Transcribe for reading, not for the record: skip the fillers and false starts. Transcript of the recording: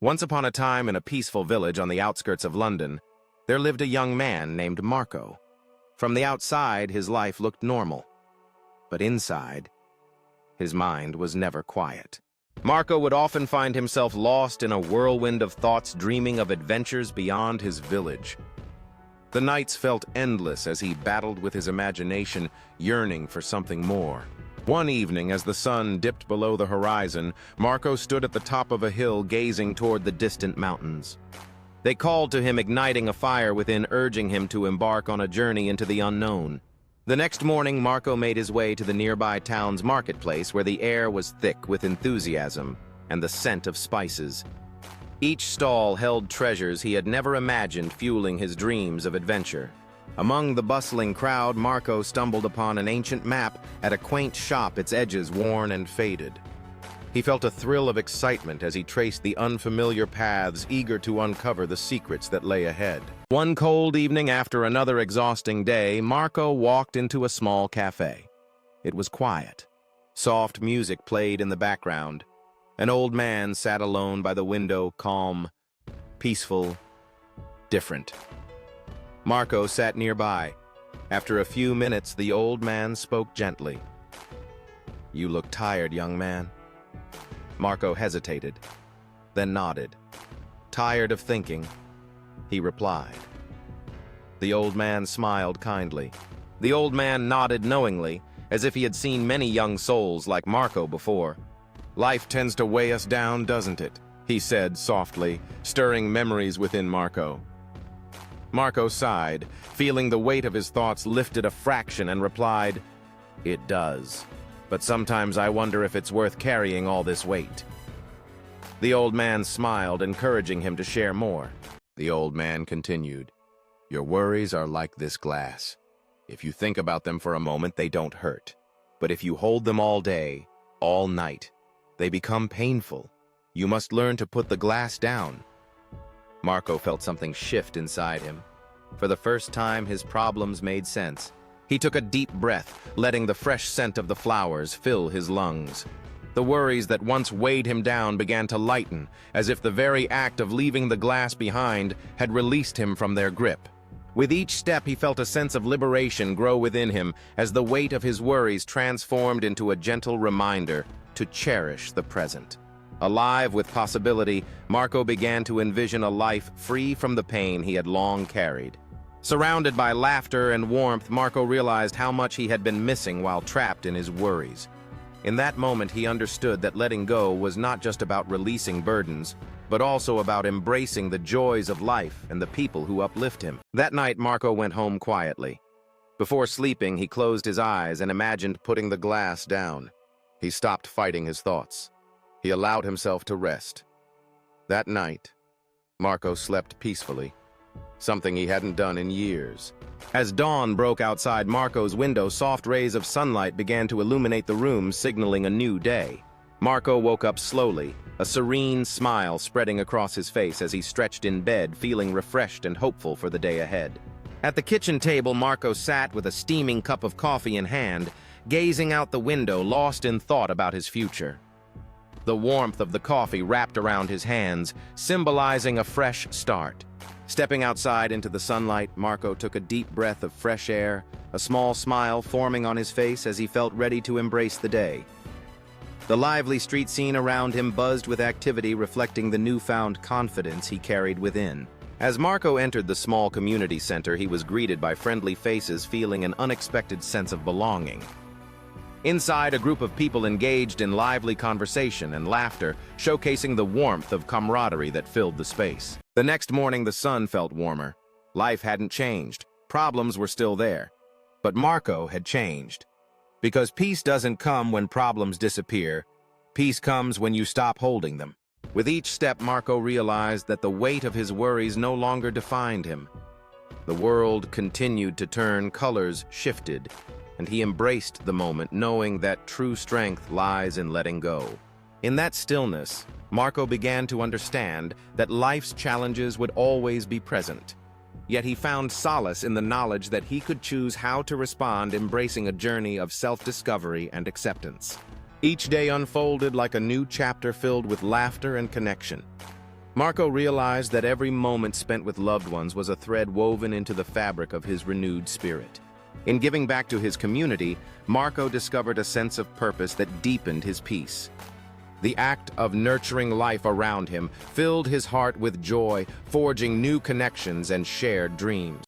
Once upon a time, in a peaceful village on the outskirts of London, there lived a young man named Marco. From the outside, his life looked normal. But inside, his mind was never quiet. Marco would often find himself lost in a whirlwind of thoughts, dreaming of adventures beyond his village. The nights felt endless as he battled with his imagination, yearning for something more. One evening, as the sun dipped below the horizon, Marco stood at the top of a hill gazing toward the distant mountains. They called to him, igniting a fire within, urging him to embark on a journey into the unknown. The next morning, Marco made his way to the nearby town's marketplace, where the air was thick with enthusiasm and the scent of spices. Each stall held treasures he had never imagined, fueling his dreams of adventure. Among the bustling crowd, Marco stumbled upon an ancient map at a quaint shop, its edges worn and faded. He felt a thrill of excitement as he traced the unfamiliar paths, eager to uncover the secrets that lay ahead. One cold evening after another exhausting day, Marco walked into a small cafe. It was quiet. Soft music played in the background. An old man sat alone by the window, calm, peaceful, different. Marco sat nearby. After a few minutes, the old man spoke gently. "You look tired, young man." Marco hesitated, then nodded. "Tired of thinking," he replied. The old man smiled kindly. The old man nodded knowingly, as if he had seen many young souls like Marco before. "Life tends to weigh us down, doesn't it?" he said softly, stirring memories within Marco. Marco sighed, feeling the weight of his thoughts lifted a fraction, and replied, "It does. But sometimes I wonder if it's worth carrying all this weight." The old man smiled, encouraging him to share more. The old man continued, "Your worries are like this glass. If you think about them for a moment, they don't hurt. But if you hold them all day, all night, they become painful. You must learn to put the glass down." Marco felt something shift inside him. For the first time, his problems made sense. He took a deep breath, letting the fresh scent of the flowers fill his lungs. The worries that once weighed him down began to lighten, as if the very act of leaving the glass behind had released him from their grip. With each step, he felt a sense of liberation grow within him, as the weight of his worries transformed into a gentle reminder to cherish the present. Alive with possibility, Marco began to envision a life free from the pain he had long carried. Surrounded by laughter and warmth, Marco realized how much he had been missing while trapped in his worries. In that moment, he understood that letting go was not just about releasing burdens, but also about embracing the joys of life and the people who uplift him. That night, Marco went home quietly. Before sleeping, he closed his eyes and imagined putting the glass down. He stopped fighting his thoughts. He allowed himself to rest. That night, Marco slept peacefully, something he hadn't done in years. As dawn broke outside Marco's window, soft rays of sunlight began to illuminate the room, signaling a new day. Marco woke up slowly, a serene smile spreading across his face as he stretched in bed, feeling refreshed and hopeful for the day ahead. At the kitchen table, Marco sat with a steaming cup of coffee in hand, gazing out the window, lost in thought about his future. The warmth of the coffee wrapped around his hands, symbolizing a fresh start. Stepping outside into the sunlight, Marco took a deep breath of fresh air, a small smile forming on his face as he felt ready to embrace the day. The lively street scene around him buzzed with activity, reflecting the newfound confidence he carried within. As Marco entered the small community center, he was greeted by friendly faces, feeling an unexpected sense of belonging. Inside, a group of people engaged in lively conversation and laughter, showcasing the warmth of camaraderie that filled the space. The next morning, the sun felt warmer. Life hadn't changed. Problems were still there. But Marco had changed. Because peace doesn't come when problems disappear. Peace comes when you stop holding them. With each step, Marco realized that the weight of his worries no longer defined him. The world continued to turn, colors shifted, and he embraced the moment, knowing that true strength lies in letting go. In that stillness, Marco began to understand that life's challenges would always be present. Yet he found solace in the knowledge that he could choose how to respond, embracing a journey of self-discovery and acceptance. Each day unfolded like a new chapter filled with laughter and connection. Marco realized that every moment spent with loved ones was a thread woven into the fabric of his renewed spirit. In giving back to his community, Marco discovered a sense of purpose that deepened his peace. The act of nurturing life around him filled his heart with joy, forging new connections and shared dreams.